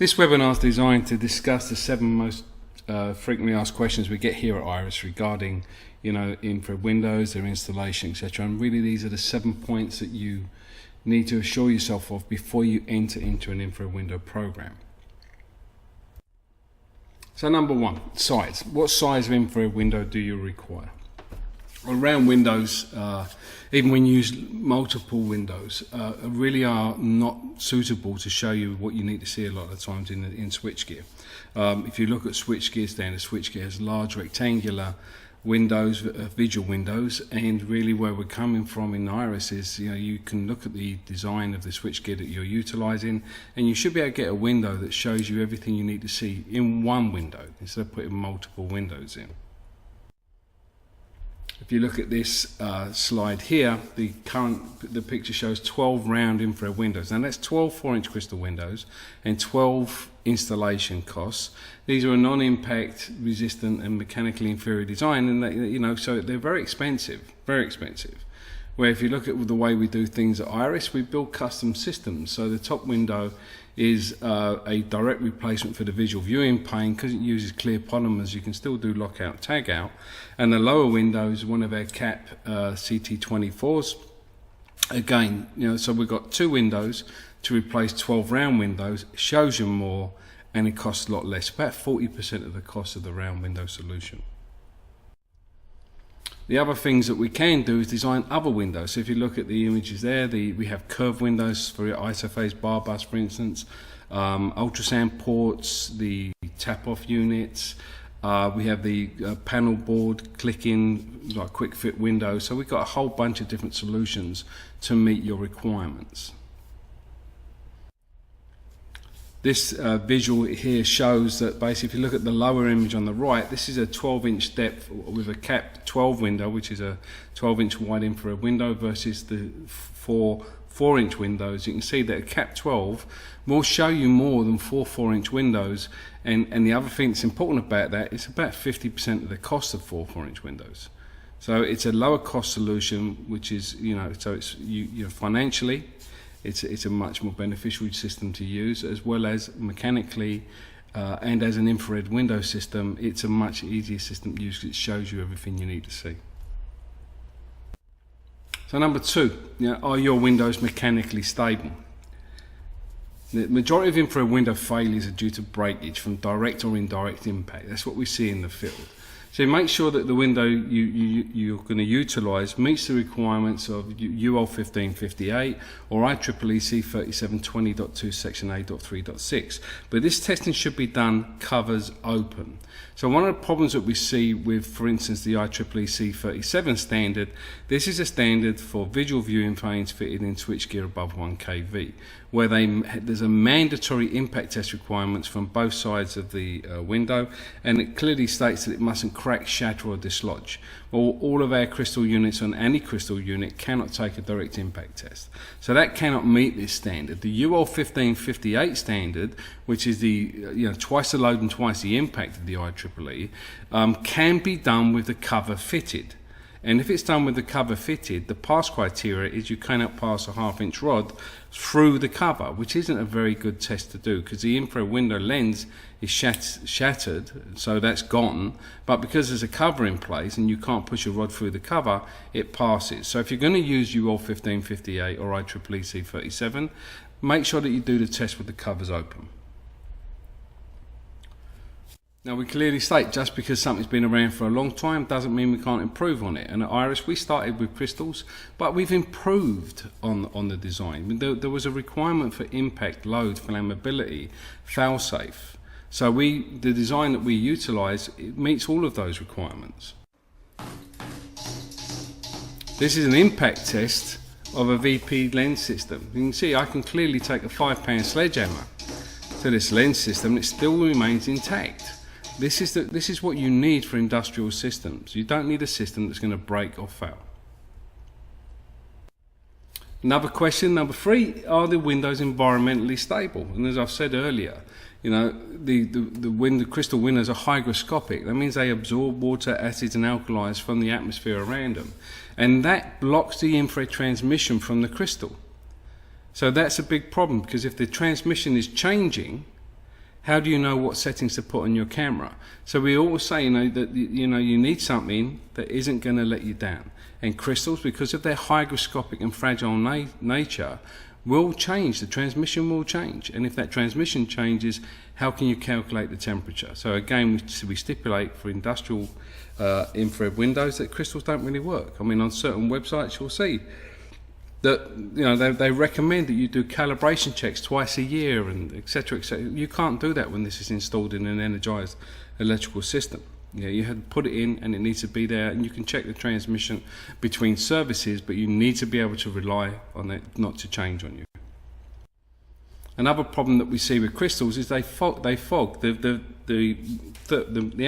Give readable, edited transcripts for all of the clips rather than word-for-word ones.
This webinar is designed to discuss the 7 most frequently asked questions we get here at IRIS regarding, infrared windows, their installation, etc. And really, these are the 7 points that you need to assure yourself of before you enter into an infrared window program. So, number 1, size. What size of infrared window do you require? Well, round windows, even when you use multiple windows, really are not suitable to show you what you need to see a lot of the times in switchgear. If you look at switchgear, standard switchgear has large rectangular windows, visual windows, and really where we're coming from in IRIS is, you can look at the design of the switchgear that you're utilizing, and you should be able to get a window that shows you everything you need to see in one window instead of putting multiple windows in. If you look at this slide here, the picture shows 12 round infrared windows. Now that's 12 4-inch crystal windows and 12 installation costs. These are a non-impact, resistant and mechanically inferior design, and so they're very expensive, very expensive. Where if you look at the way we do things at IRIS, we build custom systems. So the top window is a direct replacement for the visual viewing pane. Because it uses clear polymers, you can still do lockout, tag out. And the lower window is one of our CAP CT24s. Again, so we've got 2 windows to replace 12 round windows. It shows you more and it costs a lot less, about 40% of the cost of the round window solution. The other things that we can do is design other windows. So if you look at the images there, we have curved windows for your isophase bar bus, for instance, ultrasound ports, the tap-off units. We have the panel board click-in, like quick fit windows. So we've got a whole bunch of different solutions to meet your requirements. This visual here shows that basically if you look at the lower image on the right, this is a 12-inch depth with a CAP 12 window, which is a 12-inch wide infrared window, versus the 4-inch windows. You can see that a CAP 12 will show you more than 4-inch windows, and the other thing that's important about that is about 50% of the cost of 4-inch windows. So it's a lower cost solution, which is, so it's financially, it's a much more beneficial system to use, as well as mechanically and as an infrared window system. It's a much easier system to use because it shows you everything you need to see. So number 2, are your windows mechanically stable? The majority of infrared window failures are due to breakage from direct or indirect impact. That's what we see in the field. So make sure that the window you're going to utilize meets the requirements of UL 1558 or IEEE C3720.2 section A.3.6. But this testing should be done covers open. So one of the problems that we see with, for instance, the IEEE C37 standard, this is a standard for visual viewing panes fitted in switchgear above 1 kV, where there's a mandatory impact test requirements from both sides of the window, and it clearly states that it mustn't crack, shatter or dislodge. Well, all of our crystal units on any crystal unit cannot take a direct impact test. So that cannot meet this standard. The UL 1558 standard, which is the twice the load and twice the impact of the IEEE, can be done with the cover fitted. And if it's done with the cover fitted, the pass criteria is you cannot pass a 1/2-inch rod through the cover, which isn't a very good test to do because the infrared window lens is shattered, so that's gone. But because there's a cover in place and you can't push a rod through the cover, it passes. So if you're going to use UL 1558 or IEEE C37, make sure that you do the test with the covers open. Now we clearly state just because something's been around for a long time doesn't mean we can't improve on it. And at IRIS we started with crystals, but we've improved on the design. There was a requirement for impact, load, flammability, fail-safe. So the design that we utilise, it meets all of those requirements. This is an impact test of a VP lens system. You can see I can clearly take a 5-pound sledgehammer to this lens system and it still remains intact. This is what you need for industrial systems. You don't need a system that's going to break or fail. Another question, number 3, are the windows environmentally stable? And as I've said earlier, the crystal windows are hygroscopic. That means they absorb water, acids and alkalis from the atmosphere around them. And that blocks the infrared transmission from the crystal. So that's a big problem, because if the transmission is changing, How do you know what settings to put on your camera? So we always say, that you need something that isn't going to let you down. And crystals, because of their hygroscopic and fragile nature, will change. The transmission will change. And if that transmission changes, how can you calculate the temperature? So again, we stipulate for industrial infrared windows that crystals don't really work. I mean, on certain websites, you'll see that they recommend that you do calibration checks twice a year, and etc. etc. You can't do that when this is installed in an energized electrical system. You have to put it in, and it needs to be there, and you can check the transmission between services, but you need to be able to rely on it not to change on you. Another problem that we see with crystals is they fog. The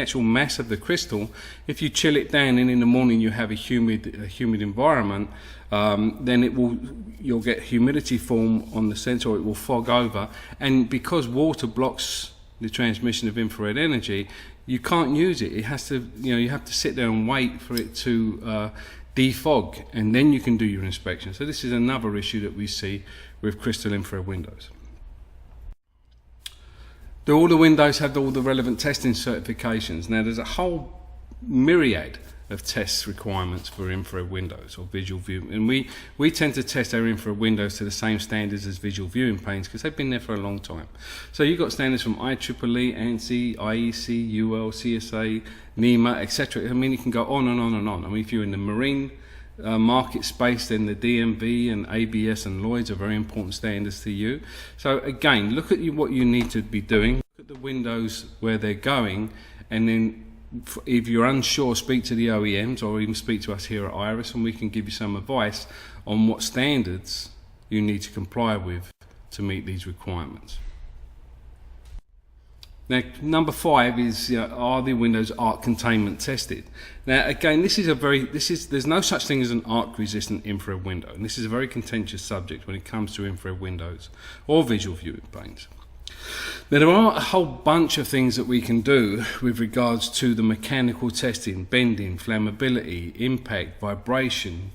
actual mass of the crystal. If you chill it down and in the morning you have a humid environment, then you'll get humidity form on the sensor, or it will fog over. And because water blocks the transmission of infrared energy, you can't use it. It has to, you have to sit there and wait for it to defog, and then you can do your inspection. So this is another issue that we see with crystal infrared windows. Do all the windows have all the relevant testing certifications? Now, there's a whole myriad of test requirements for infrared windows or visual view, and we tend to test our infrared windows to the same standards as visual viewing planes because they've been there for a long time. So you've got standards from IEEE, ANSI, IEC, UL, CSA, NEMA, etc. I mean, it can go on and on and on. I mean, if you're in the marine market space, then the DNV and ABS and Lloyd's are very important standards to you. So again, look at what you need to be doing, look at the windows where they're going, and then if you're unsure, speak to the OEMs or even speak to us here at IRIS, and we can give you some advice on what standards you need to comply with to meet these requirements. Now, number 5 is, are the windows arc containment tested? Now, again, there's no such thing as an arc resistant infrared window, and this is a very contentious subject when it comes to infrared windows or visual viewing planes. Now, there are a whole bunch of things that we can do with regards to the mechanical testing, bending, flammability, impact, vibration,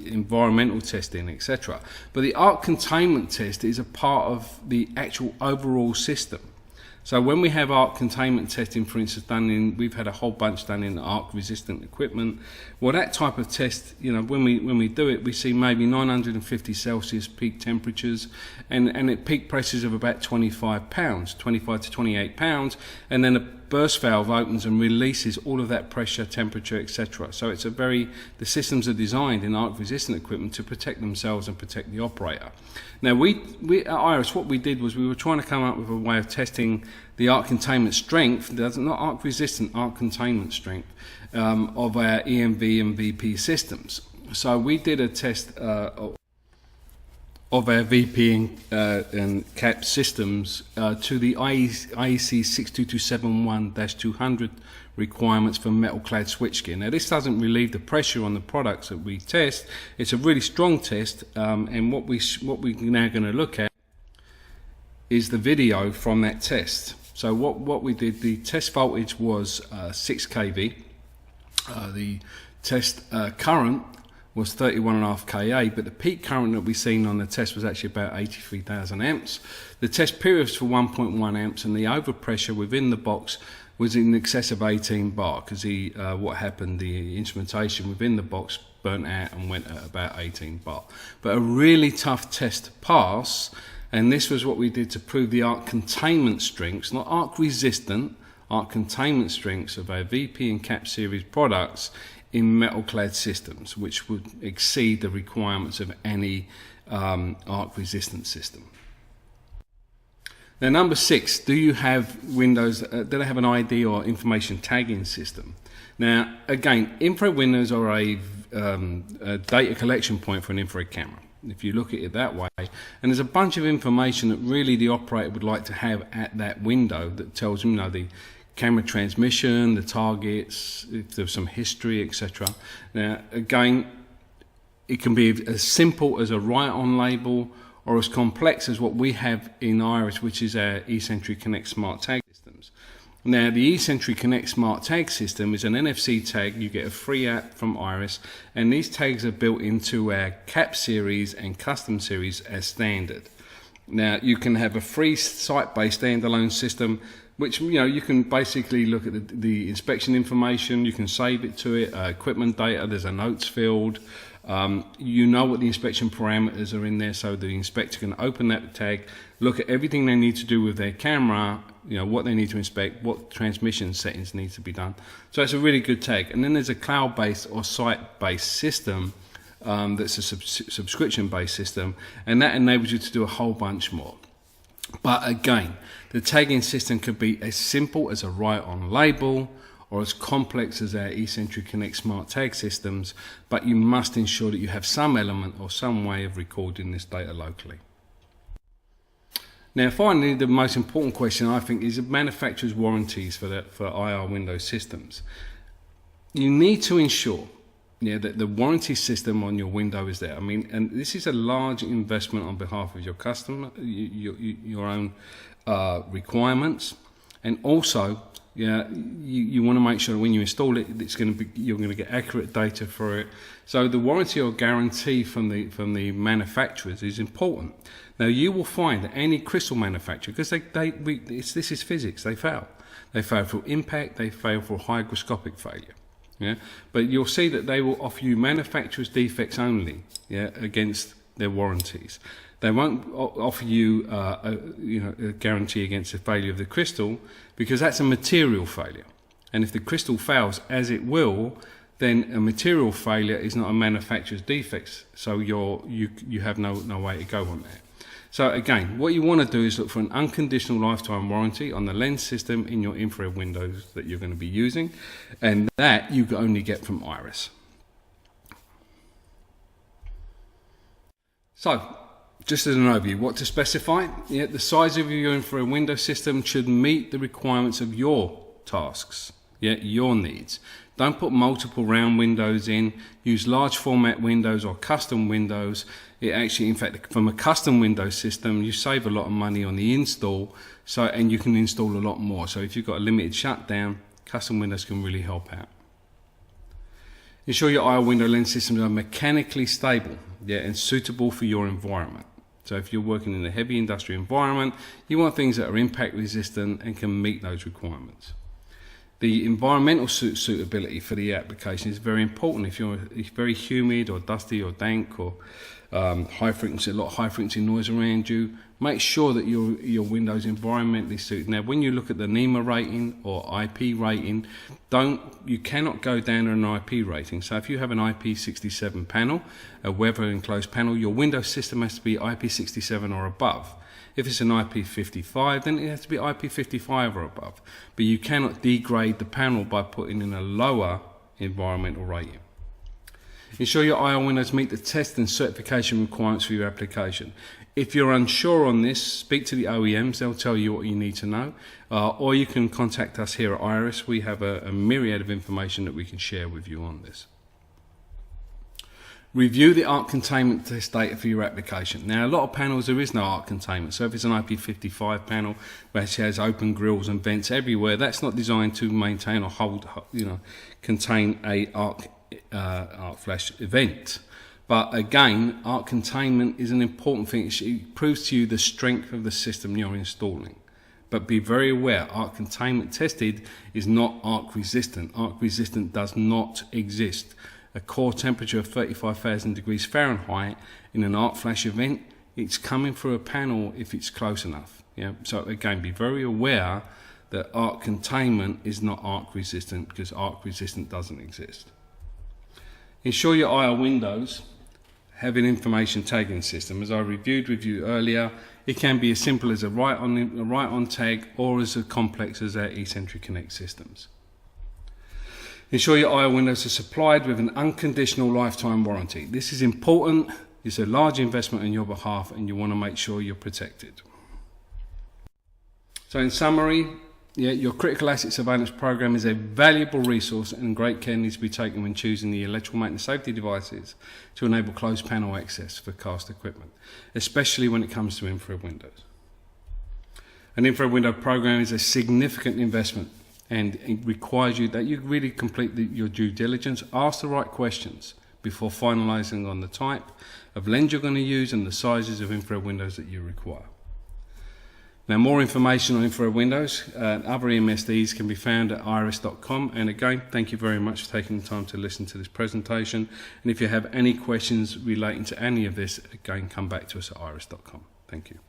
environmental testing, etc. But the arc containment test is a part of the actual overall system. So when we have arc containment testing, for instance, we've had a whole bunch done in arc resistant equipment. Well, that type of test, when we do it, we see maybe 950 Celsius peak temperatures and at peak pressures of about 25 to 28 pounds, and then a burst valve opens and releases all of that pressure, temperature, etc. So the systems are designed in arc resistant equipment to protect themselves and protect the operator. Now, we at IRIS, what we did was we were trying to come up with a way of testing the arc containment strength, not arc resistant, arc containment strength of our EMV and VP systems. So we did a test of our VP and CAP systems to the IEC 62271-200 requirements for metal-clad switchgear. Now, this doesn't relieve the pressure on the products that we test. It's a really strong test, and what we're now going to look at is the video from that test. So what we did, the test voltage was 6 kV. The test current was 31.5 kA, but the peak current that we seen on the test was actually about 83,000 amps. The test period was for 1.1 amps, and the overpressure within the box was in excess of 18 bar, because what happened, the instrumentation within the box burnt out and went at about 18 bar. But a really tough test to pass, and this was what we did to prove the arc containment strengths, not arc resistant, arc containment strengths of our VP and CAP series products in metal-clad systems, which would exceed the requirements of any arc-resistant system. Now, number 6, do you have windows, do they have an ID or information tagging system? Now, again, infrared windows are a data collection point for an infrared camera, if you look at it that way. And there's a bunch of information that really the operator would like to have at that window that tells them, the camera transmission, the targets, if there's some history, etc. Now, again, it can be as simple as a write-on label or as complex as what we have in IRIS, which is our eSentry Connect Smart Tag systems. Now, the eSentry Connect Smart Tag system is an NFC tag. You get a free app from IRIS, and these tags are built into our CAP series and custom series as standard. Now you can have a free site-based standalone system, which you can basically look at the inspection information. You can save it to it, equipment data. There's a notes field. You know what the inspection parameters are in there, so the inspector can open that tag, look at everything they need to do with their camera, what they need to inspect, what transmission settings need to be done. So it's a really good tag. And then there's a cloud-based or site-based system that's a subscription-based system, and that enables you to do a whole bunch more. But again, the tagging system could be as simple as a write-on label, or as complex as our eCentry Connect smart tag systems, but you must ensure that you have some element or some way of recording this data locally. Now finally, the most important question I think is the manufacturer's warranties for IR Windows systems. You need to ensure that the warranty system on your window is there. And this is a large investment on behalf of your customer, your own requirements, and also you want to make sure that when you install it, you're going to get accurate data for it. So the warranty or guarantee from the manufacturers is important. Now you will find that any crystal manufacturer, because this is physics, they fail. They fail through impact, they fail for hygroscopic failure. But you'll see that they will offer you manufacturer's defects only against their warranties. They won't offer you a guarantee against the failure of the crystal, because that's a material failure. And if the crystal fails, as it will, then a material failure is not a manufacturer's defects. So you have no way to go on that. So again, what you want to do is look for an unconditional lifetime warranty on the lens system in your infrared windows that you're going to be using, and that you can only get from Iris. So, just as an overview, what to specify? The size of your infrared window system should meet the requirements of your tasks, your needs. Don't put multiple round windows in. Use large format windows or custom windows. It actually, in fact, from a custom window system, you save a lot of money on the install, and you can install a lot more. So if you've got a limited shutdown, custom windows can really help out. Ensure your IR window lens systems are mechanically stable, and suitable for your environment. So if you're working in a heavy industrial environment, you want things that are impact resistant and can meet those requirements. The environmental suitability for the application is very important. If it's very humid or dusty or dank or a lot of high frequency noise around you, make sure that your window's environmentally suited. Now, when you look at the NEMA rating or IP rating, you cannot go down on an IP rating. So if you have an IP67 panel, a weather enclosed panel, your window system has to be IP67 or above. If it's an IP55, then it has to be IP55 or above. But you cannot degrade the panel by putting in a lower environmental rating. Ensure your IR windows meet the test and certification requirements for your application. If you're unsure on this, speak to the OEMs. They'll tell you what you need to know. Or you can contact us here at Iris. We have a myriad of information that we can share with you on this. Review the arc containment test data for your application. Now, a lot of panels, there is no arc containment. So if it's an IP55 panel, which has open grills and vents everywhere, that's not designed to maintain or contain a arc flash event. But again, arc containment is an important thing. It proves to you the strength of the system you're installing. But be very aware, arc containment tested is not arc resistant. Arc resistant does not exist. A core temperature of 35,000 degrees Fahrenheit in an arc flash event, it's coming through a panel if it's close enough. So again, be very aware that arc containment is not arc resistant, because arc resistant doesn't exist. Ensure your IR windows have an information tagging system. As I reviewed with you earlier, it can be as simple as a write-on tag, or as complex as our eCentry Connect systems. Ensure your IR windows are supplied with an unconditional lifetime warranty. This is important. It's a large investment on your behalf, and you want to make sure you're protected. So in summary, your critical asset surveillance program is a valuable resource, and great care needs to be taken when choosing the electrical maintenance safety devices to enable closed panel access for cast equipment, especially when it comes to infrared windows. An infrared window program is a significant investment, and it requires you that you really complete your due diligence, ask the right questions before finalising on the type of lens you're going to use and the sizes of infrared windows that you require. Now, more information on infrared windows and other EMSDs can be found at iris.com. And again, thank you very much for taking the time to listen to this presentation. And if you have any questions relating to any of this, again, come back to us at iris.com. Thank you.